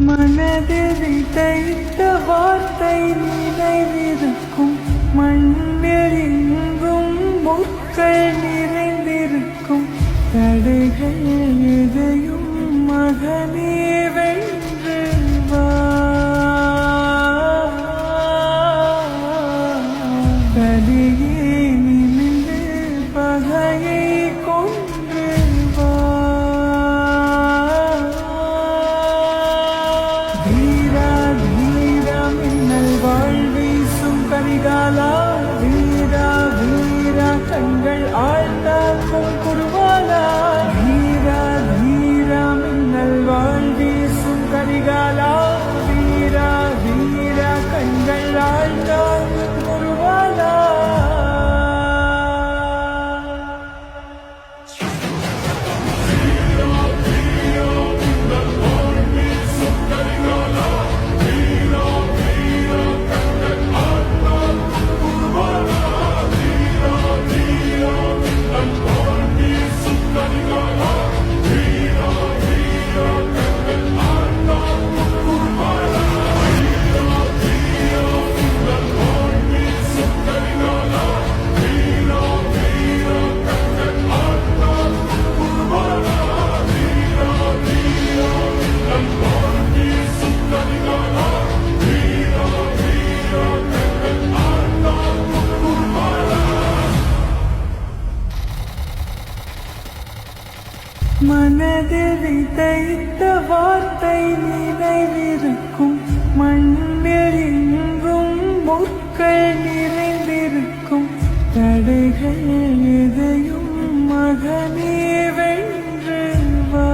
மனதில் விதைத்த வார்த்தை நினைவிருக்கும், மண்ணில் எங்கும் முட்கள் நிறைந்திருக்கும், தடைகள் எதையும் மகனே வென்று வா. கலியே நிமிந்து பகையை கொன்று வா. வீரா வீரா மின்னல் வாழ்வீசும் கரிகாலா, வீரா வீரா கண்கள் ஆழ்ந்தாக்கும் குருவாலா. வீரா வீரா மின்னல் வாழ்வீசும் கரிகாலா, வீரா வீரா கண்கள் ஆழ்ந்தாக்கும் குருவாலா. மனதில் விதைத்த வார்த்தை நினைவிருக்கும், மண்ணில் எங்கும் முட்கள் நிறைந்திருக்கும், தடைகள் எதையும் மகனே வென்று வா.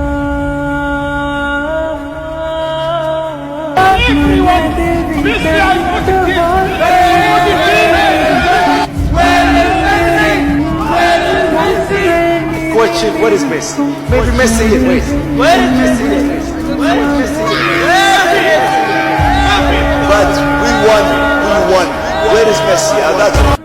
மனதில் விதைத்த வார்த்தை What is Messi? Maybe Messi is Messi. Where is Messi? Where is Messi? But we won. Where is Messi?